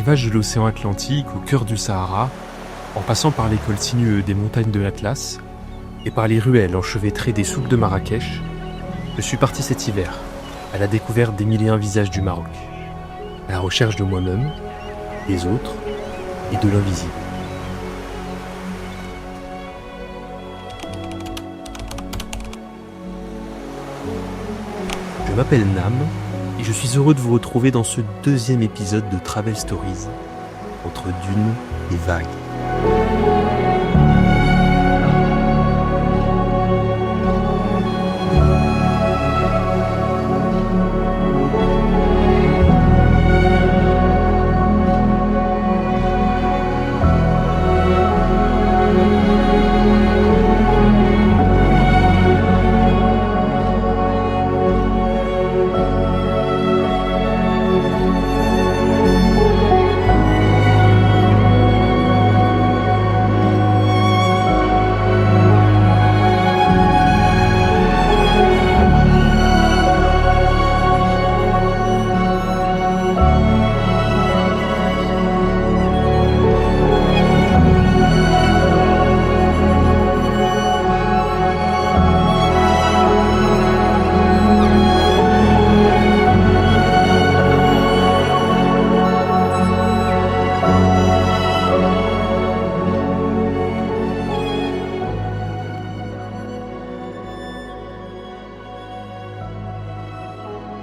rivage de l'océan Atlantique, au cœur du Sahara, en passant par les cols sinueux des montagnes de l'Atlas et par les ruelles enchevêtrées des souks de Marrakech, je suis parti cet hiver, à la découverte des 1001 visages du Maroc, à la recherche de moi-même, des autres et de l'invisible. Je m'appelle Nam et je suis heureux de vous retrouver dans ce deuxième épisode de Travel Stories, entre dunes et vagues.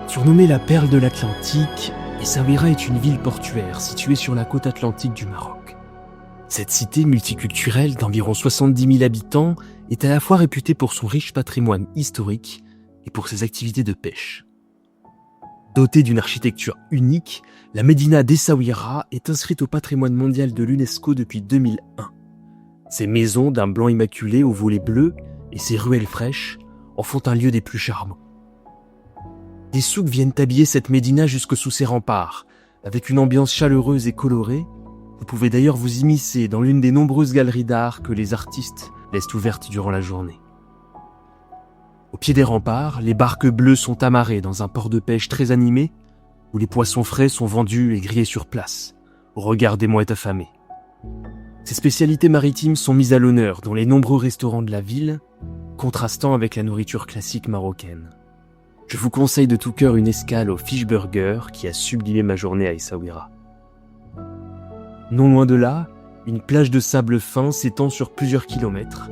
Surnommée la perle de l'Atlantique, Essaouira est une ville portuaire située sur la côte atlantique du Maroc. Cette cité multiculturelle d'environ 70 000 habitants est à la fois réputée pour son riche patrimoine historique et pour ses activités de pêche. Dotée d'une architecture unique, la médina d'Essaouira est inscrite au patrimoine mondial de l'UNESCO depuis 2001. Ses maisons d'un blanc immaculé aux volets bleus et ses ruelles fraîches en font un lieu des plus charmants. Des souks viennent habiller cette médina jusque sous ses remparts. Avec une ambiance chaleureuse et colorée, vous pouvez d'ailleurs vous immiscer dans l'une des nombreuses galeries d'art que les artistes laissent ouvertes durant la journée. Au pied des remparts, les barques bleues sont amarrées dans un port de pêche très animé, où les poissons frais sont vendus et grillés sur place, au regard des mouettes affamées. Ces spécialités maritimes sont mises à l'honneur dans les nombreux restaurants de la ville, contrastant avec la nourriture classique marocaine. Je vous conseille de tout cœur une escale au Fish Burger qui a sublimé ma journée à Essaouira. Non loin de là, une plage de sable fin s'étend sur plusieurs kilomètres,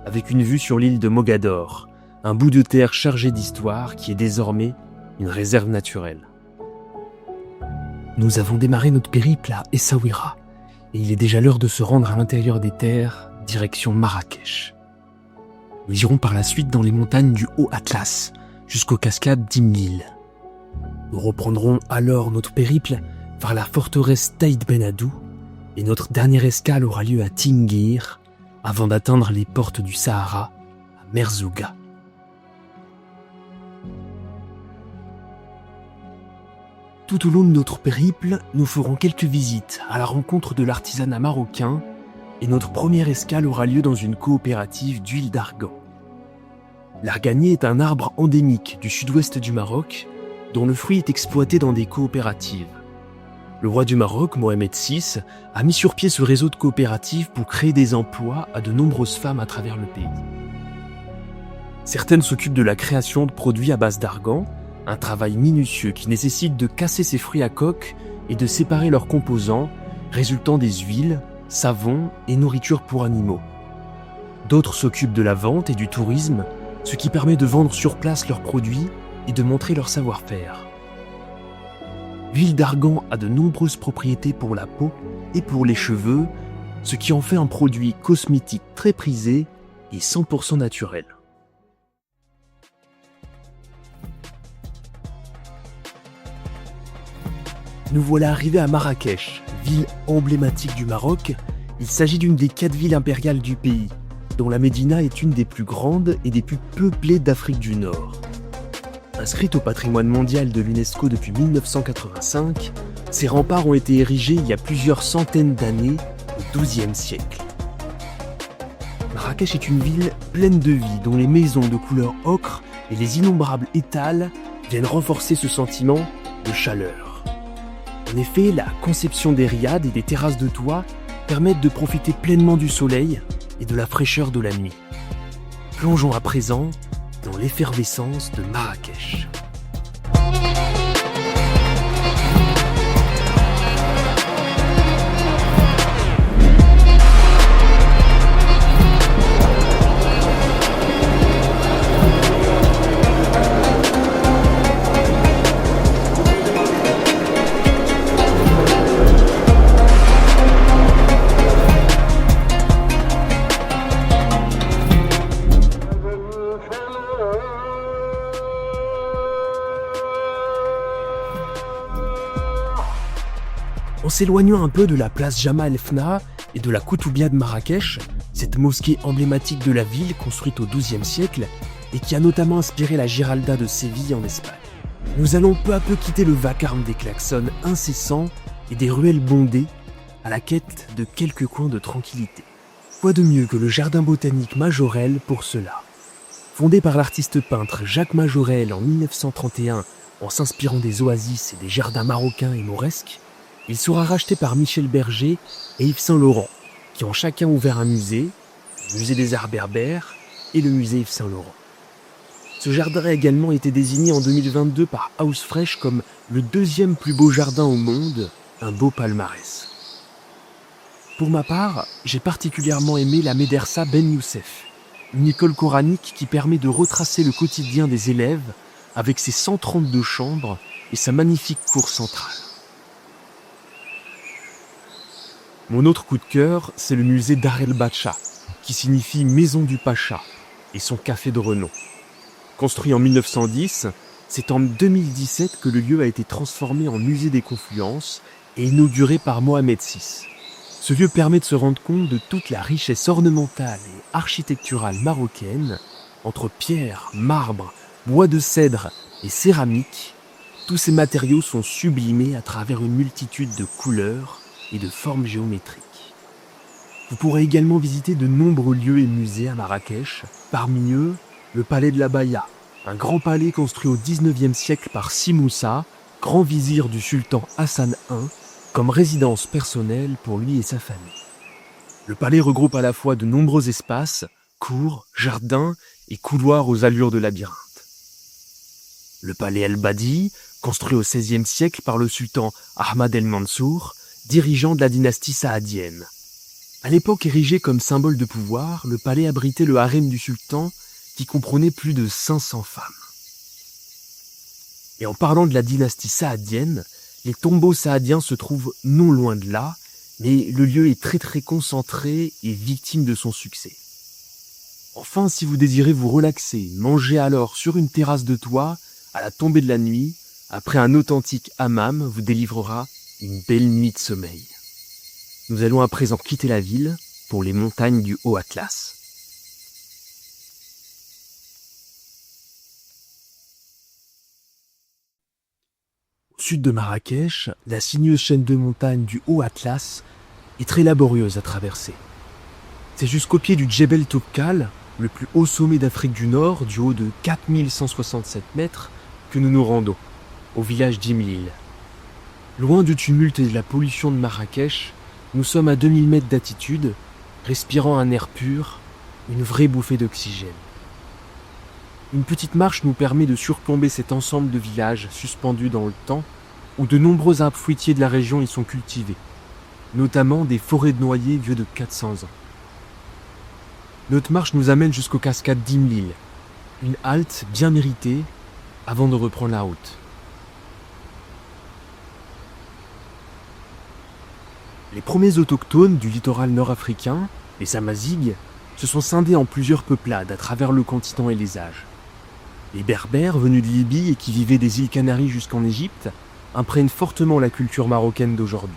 avec une vue sur l'île de Mogador, un bout de terre chargé d'histoire qui est désormais une réserve naturelle. Nous avons démarré notre périple à Essaouira, et il est déjà l'heure de se rendre à l'intérieur des terres, direction Marrakech. Nous irons par la suite dans les montagnes du Haut Atlas, jusqu'aux cascades d'Imnil. Nous reprendrons alors notre périple vers la forteresse Taïd Ben Haddou et notre dernière escale aura lieu à Tinguir avant d'atteindre les portes du Sahara à Merzouga. Tout au long de notre périple, nous ferons quelques visites à la rencontre de l'artisanat marocain et notre première escale aura lieu dans une coopérative d'huile d'argan. L'arganier est un arbre endémique du sud-ouest du Maroc, dont le fruit est exploité dans des coopératives. Le roi du Maroc, Mohamed VI, a mis sur pied ce réseau de coopératives pour créer des emplois à de nombreuses femmes à travers le pays. Certaines s'occupent de la création de produits à base d'argan, un travail minutieux qui nécessite de casser ces fruits à coque et de séparer leurs composants, résultant des huiles, savons et nourriture pour animaux. D'autres s'occupent de la vente et du tourisme, ce qui permet de vendre sur place leurs produits et de montrer leur savoir-faire. L'huile d'argan a de nombreuses propriétés pour la peau et pour les cheveux, ce qui en fait un produit cosmétique très prisé et 100% naturel. Nous voilà arrivés à Marrakech, ville emblématique du Maroc. Il s'agit d'une des 4 villes impériales du pays, dont la médina est une des plus grandes et des plus peuplées d'Afrique du Nord. Inscrite au patrimoine mondial de l'UNESCO depuis 1985, ces remparts ont été érigés il y a plusieurs centaines d'années, au XIIe siècle. Marrakech est une ville pleine de vie, dont les maisons de couleur ocre et les innombrables étals viennent renforcer ce sentiment de chaleur. En effet, la conception des riads et des terrasses de toit permettent de profiter pleinement du soleil et de la fraîcheur de la nuit. Plongeons à présent dans l'effervescence de Marrakech. En s'éloignant un peu de la place Jemaa el Fna et de la Koutoubia de Marrakech, cette mosquée emblématique de la ville construite au XIIe siècle et qui a notamment inspiré la Giralda de Séville en Espagne, nous allons peu à peu quitter le vacarme des klaxons incessants et des ruelles bondées à la quête de quelques coins de tranquillité. Quoi de mieux que le jardin botanique Majorelle pour cela? Fondé par l'artiste peintre Jacques Majorelle en 1931 en s'inspirant des oasis et des jardins marocains et mauresques, il sera racheté par Michel Berger et Yves Saint Laurent, qui ont chacun ouvert un musée, le musée des Arts berbères et le musée Yves Saint Laurent. Ce jardin a également été désigné en 2022 par House Fresh comme le deuxième plus beau jardin au monde, un beau palmarès. Pour ma part, j'ai particulièrement aimé la Médersa Ben Youssef, une école coranique qui permet de retracer le quotidien des élèves avec ses 132 chambres et sa magnifique cour centrale. Mon autre coup de cœur, c'est le musée Dar el Bacha, qui signifie Maison du Pacha, et son café de renom. Construit en 1910, c'est en 2017 que le lieu a été transformé en musée des confluences et inauguré par Mohamed VI. Ce lieu permet de se rendre compte de toute la richesse ornementale et architecturale marocaine, entre pierre, marbre, bois de cèdre et céramique. Tous ces matériaux sont sublimés à travers une multitude de couleurs et de formes géométriques. Vous pourrez également visiter de nombreux lieux et musées à Marrakech, parmi eux le palais de la Baïa, un grand palais construit au XIXe siècle par Si Moussa, grand vizir du sultan Hassan I, comme résidence personnelle pour lui et sa famille. Le palais regroupe à la fois de nombreux espaces, cours, jardins et couloirs aux allures de labyrinthe. Le palais El-Badi, construit au XVIe siècle par le sultan Ahmad el-Mansour, dirigeant de la dynastie saadienne. À l'époque érigé comme symbole de pouvoir, le palais abritait le harem du sultan qui comprenait plus de 500 femmes. Et en parlant de la dynastie saadienne, les tombeaux saadiens se trouvent non loin de là, mais le lieu est très concentré et victime de son succès. Enfin, si vous désirez vous relaxer, mangez alors sur une terrasse de toit, à la tombée de la nuit, après un authentique hammam vous délivrera une belle nuit de sommeil. Nous allons à présent quitter la ville pour les montagnes du Haut Atlas. Au sud de Marrakech, la sinueuse chaîne de montagnes du Haut Atlas est très laborieuse à traverser. C'est jusqu'au pied du Djebel Topkal, le plus haut sommet d'Afrique du Nord, du haut de 4167 mètres, que nous nous rendons, au village d'Imlil. Loin du tumulte et de la pollution de Marrakech, nous sommes à 2000 mètres d'altitude, respirant un air pur, une vraie bouffée d'oxygène. Une petite marche nous permet de surplomber cet ensemble de villages suspendus dans le temps, où de nombreux arbres fruitiers de la région y sont cultivés, notamment des forêts de noyers vieux de 400 ans. Notre marche nous amène jusqu'aux cascades d'Imlil, une halte bien méritée avant de reprendre la route. Les premiers autochtones du littoral nord-africain, les Amazighs, se sont scindés en plusieurs peuplades à travers le continent et les âges. Les Berbères, venus de Libye et qui vivaient des îles Canaries jusqu'en Égypte, imprègnent fortement la culture marocaine d'aujourd'hui.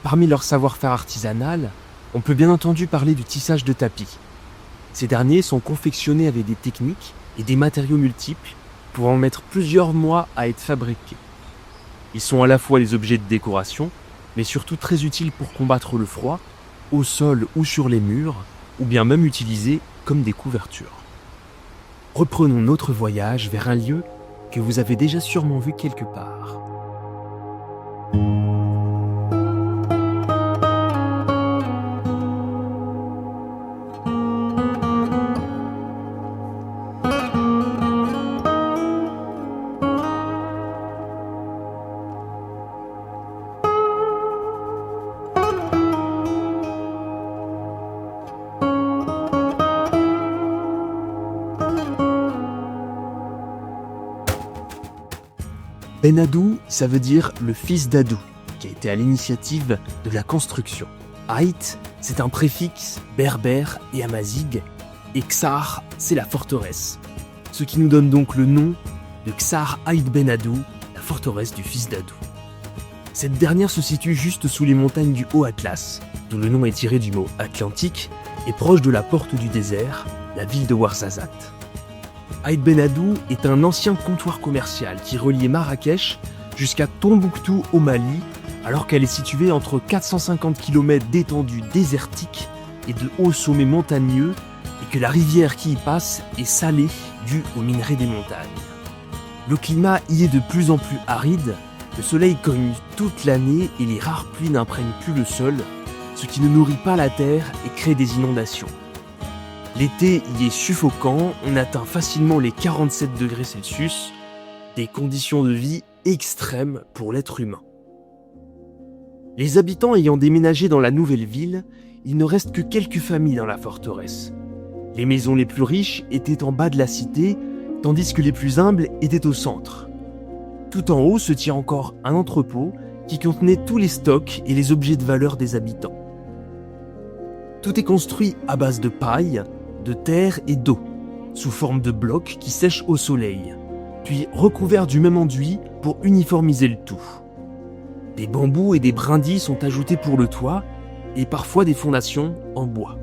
Parmi leur savoir-faire artisanal, on peut bien entendu parler du tissage de tapis. Ces derniers sont confectionnés avec des techniques et des matériaux multiples pouvant mettre plusieurs mois à être fabriqués. Ils sont à la fois des objets de décoration, mais surtout très utiles pour combattre le froid, au sol ou sur les murs, ou bien même utilisés comme des couvertures. Reprenons notre voyage vers un lieu que vous avez déjà sûrement vu quelque part. Benadou, ça veut dire le fils d'Adou, qui a été à l'initiative de la construction. Haït, c'est un préfixe berbère et amazigh, et Ksar, c'est la forteresse. Ce qui nous donne donc le nom de Ksar Haït Benadou, la forteresse du fils d'Adou. Cette dernière se situe juste sous les montagnes du Haut-Atlas, d'où le nom est tiré du mot Atlantique, et proche de la porte du désert, la ville de Ouarzazate. Haït Benadou est un ancien comptoir commercial qui reliait Marrakech jusqu'à Tombouctou au Mali, alors qu'elle est située entre 450 km d'étendue désertique et de hauts sommets montagneux, et que la rivière qui y passe est salée due aux minerais des montagnes. Le climat y est de plus en plus aride, le soleil cogne toute l'année et les rares pluies n'imprègnent plus le sol, ce qui ne nourrit pas la terre et crée des inondations. L'été y est suffocant, on atteint facilement les 47 degrés Celsius, des conditions de vie extrêmes pour l'être humain. Les habitants ayant déménagé dans la nouvelle ville, il ne reste que quelques familles dans la forteresse. Les maisons les plus riches étaient en bas de la cité, tandis que les plus humbles étaient au centre. Tout en haut se tient encore un entrepôt qui contenait tous les stocks et les objets de valeur des habitants. Tout est construit à base de paille, de terre et d'eau, sous forme de blocs qui sèchent au soleil, puis recouverts du même enduit pour uniformiser le tout. Des bambous et des brindilles sont ajoutés pour le toit, et parfois des fondations en bois.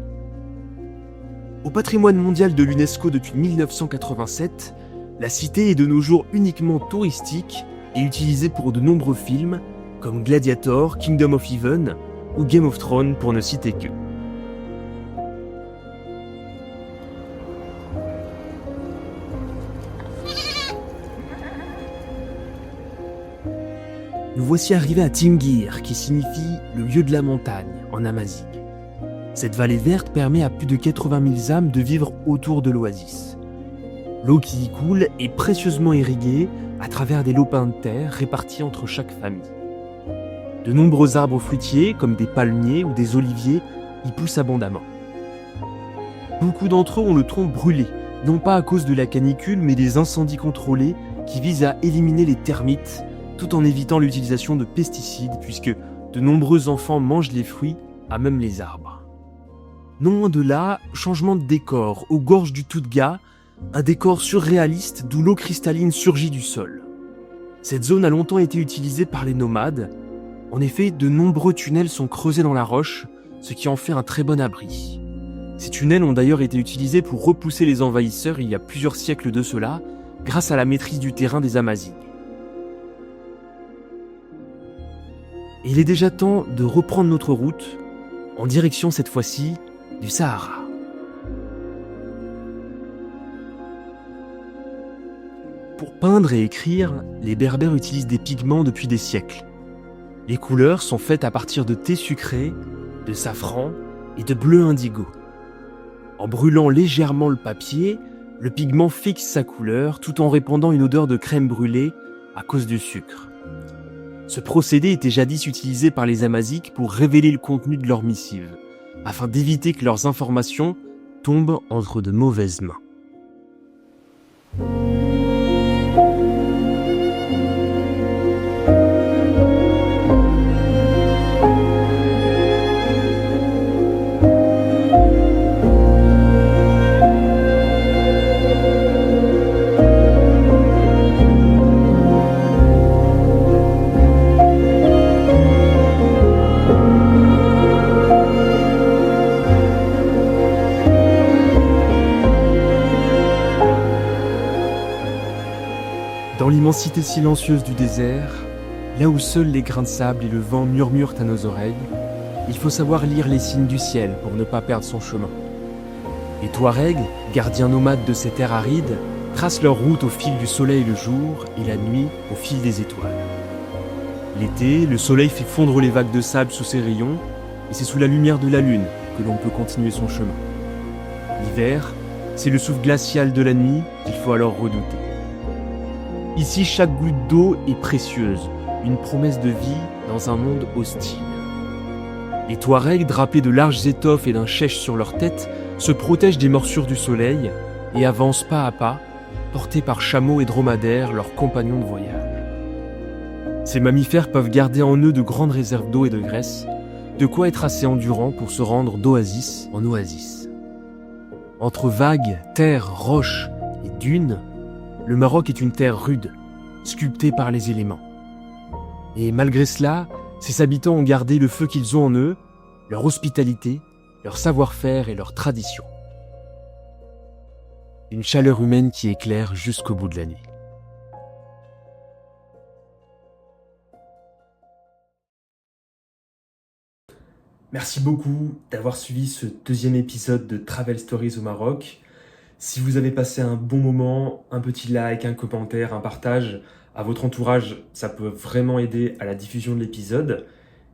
Au patrimoine mondial de l'UNESCO depuis 1987, la cité est de nos jours uniquement touristique et utilisée pour de nombreux films comme Gladiator, Kingdom of Heaven ou Game of Thrones pour ne citer que. Nous voici arrivés à Tingir, qui signifie le lieu de la montagne en amazigh. Cette vallée verte permet à plus de 80 000 âmes de vivre autour de l'oasis. L'eau qui y coule est précieusement irriguée à travers des lopins de terre répartis entre chaque famille. De nombreux arbres fruitiers, comme des palmiers ou des oliviers, y poussent abondamment. Beaucoup d'entre eux ont le tronc brûlé, non pas à cause de la canicule, mais des incendies contrôlés qui visent à éliminer les termites, tout en évitant l'utilisation de pesticides, puisque de nombreux enfants mangent les fruits, à même les arbres. Non loin de là, changement de décor, aux gorges du Toudga, un décor surréaliste d'où l'eau cristalline surgit du sol. Cette zone a longtemps été utilisée par les nomades. En effet, de nombreux tunnels sont creusés dans la roche, ce qui en fait un très bon abri. Ces tunnels ont d'ailleurs été utilisés pour repousser les envahisseurs il y a plusieurs siècles de cela, grâce à la maîtrise du terrain des Amazighs. Et il est déjà temps de reprendre notre route, en direction cette fois-ci du Sahara. Pour peindre et écrire, les Berbères utilisent des pigments depuis des siècles. Les couleurs sont faites à partir de thé sucré, de safran et de bleu indigo. En brûlant légèrement le papier, le pigment fixe sa couleur tout en répandant une odeur de crème brûlée à cause du sucre. Ce procédé était jadis utilisé par les Amazighs pour révéler le contenu de leurs missives, afin d'éviter que leurs informations tombent entre de mauvaises mains. Dans l'immensité silencieuse du désert, là où seuls les grains de sable et le vent murmurent à nos oreilles, il faut savoir lire les signes du ciel pour ne pas perdre son chemin. Les Touaregs, gardiens nomades de ces terres arides, tracent leur route au fil du soleil le jour et la nuit au fil des étoiles. L'été, le soleil fait fondre les vagues de sable sous ses rayons et c'est sous la lumière de la lune que l'on peut continuer son chemin. L'hiver, c'est le souffle glacial de la nuit qu'il faut alors redouter. Ici, chaque goutte d'eau est précieuse, une promesse de vie dans un monde hostile. Les Touaregs, drapés de larges étoffes et d'un chèche sur leur tête, se protègent des morsures du soleil et avancent pas à pas, portés par chameaux et dromadaires, leurs compagnons de voyage. Ces mammifères peuvent garder en eux de grandes réserves d'eau et de graisse, de quoi être assez endurants pour se rendre d'oasis en oasis. Entre vagues, terres, roches et dunes, le Maroc est une terre rude, sculptée par les éléments. Et malgré cela, ses habitants ont gardé le feu qu'ils ont en eux, leur hospitalité, leur savoir-faire et leur tradition. Une chaleur humaine qui éclaire jusqu'au bout de la nuit. Merci beaucoup d'avoir suivi ce deuxième épisode de Travel Stories au Maroc. Si vous avez passé un bon moment, un petit like, un commentaire, un partage à votre entourage, ça peut vraiment aider à la diffusion de l'épisode.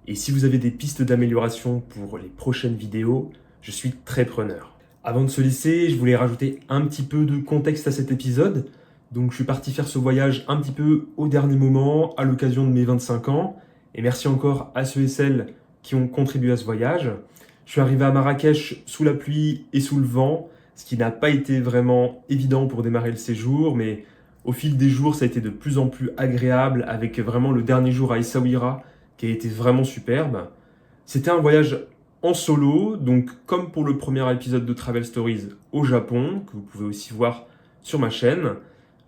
Et si vous avez des pistes d'amélioration pour les prochaines vidéos, je suis très preneur. Avant de se laisser, je voulais rajouter un petit peu de contexte à cet épisode. Donc je suis parti faire ce voyage un petit peu au dernier moment, à l'occasion de mes 25 ans. Et merci encore à ceux et celles qui ont contribué à ce voyage. Je suis arrivé à Marrakech sous la pluie et sous le vent, ce qui n'a pas été vraiment évident pour démarrer le séjour, mais au fil des jours, ça a été de plus en plus agréable, avec vraiment le dernier jour à Essaouira, qui a été vraiment superbe. C'était un voyage en solo, donc comme pour le premier épisode de Travel Stories au Japon, que vous pouvez aussi voir sur ma chaîne.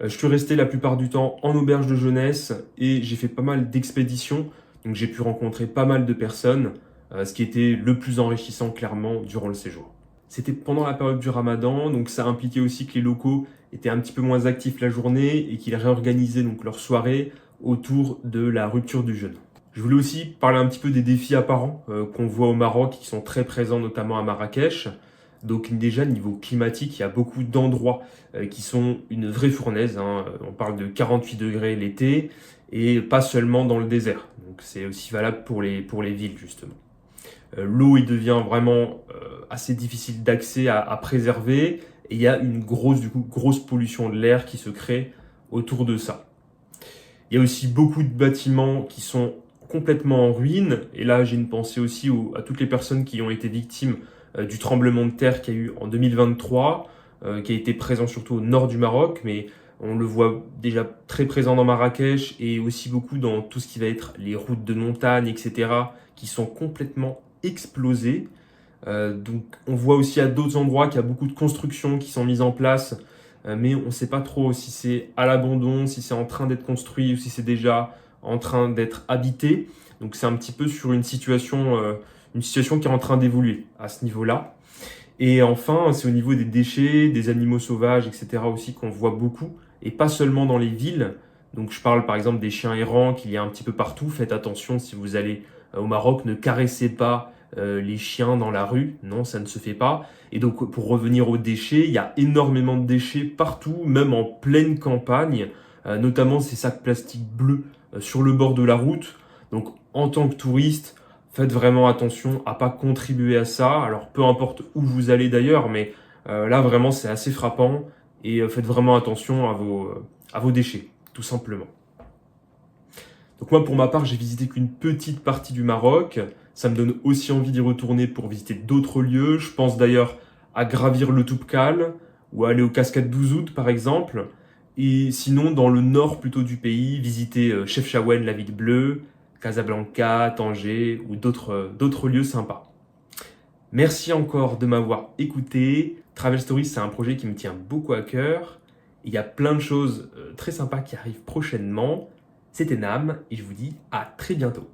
Je suis resté la plupart du temps en auberge de jeunesse et j'ai fait pas mal d'expéditions, donc j'ai pu rencontrer pas mal de personnes, ce qui était le plus enrichissant clairement durant le séjour. C'était pendant la période du Ramadan, donc ça impliquait aussi que les locaux étaient un petit peu moins actifs la journée et qu'ils réorganisaient donc leur soirée autour de la rupture du jeûne. Je voulais aussi parler un petit peu des défis apparents qu'on voit au Maroc, qui sont très présents notamment à Marrakech. Donc déjà, niveau climatique, il y a beaucoup d'endroits qui sont une vraie fournaise. On parle de 48 degrés l'été et pas seulement dans le désert. Donc c'est aussi valable pour les villes, justement. L'eau, il devient vraiment assez difficile d'accès à préserver. Et il y a une grosse pollution de l'air qui se crée autour de ça. Il y a aussi beaucoup de bâtiments qui sont complètement en ruine. Et là, j'ai une pensée aussi à toutes les personnes qui ont été victimes du tremblement de terre qu'il y a eu en 2023, qui a été présent surtout au nord du Maroc, mais on le voit déjà très présent dans Marrakech et aussi beaucoup dans tout ce qui va être les routes de montagne, etc., qui sont complètement explosées. Donc on voit aussi à d'autres endroits qu'il y a beaucoup de constructions qui sont mises en place, mais on ne sait pas trop si c'est à l'abandon, si c'est en train d'être construit ou si c'est déjà en train d'être habité. Donc c'est un petit peu sur une situation qui est en train d'évoluer à ce niveau-là. Et enfin, c'est au niveau des déchets, des animaux sauvages, etc. aussi qu'on voit beaucoup, et pas seulement dans les villes. Donc je parle par exemple des chiens errants qu'il y a un petit peu partout. Faites attention si vous allez au Maroc, ne caressez pas les chiens dans la rue. Non, ça ne se fait pas. Et donc pour revenir aux déchets, il y a énormément de déchets partout, même en pleine campagne, notamment ces sacs plastiques bleus sur le bord de la route. Donc en tant que touriste, faites vraiment attention à pas contribuer à ça. Alors peu importe où vous allez d'ailleurs, mais là vraiment c'est assez frappant et faites vraiment attention à vos déchets, tout simplement. Donc moi pour ma part j'ai visité qu'une petite partie du Maroc. Ça me donne aussi envie d'y retourner pour visiter d'autres lieux. Je pense d'ailleurs à gravir le Toubkal ou à aller aux cascades d'Ouzoud par exemple. Et sinon dans le nord plutôt du pays, visiter Chefchaouen, la ville bleue, Casablanca, Tanger ou d'autres lieux sympas. Merci encore de m'avoir écouté. Travel Stories, c'est un projet qui me tient beaucoup à cœur. Il y a plein de choses très sympas qui arrivent prochainement. C'était Nam et je vous dis à très bientôt.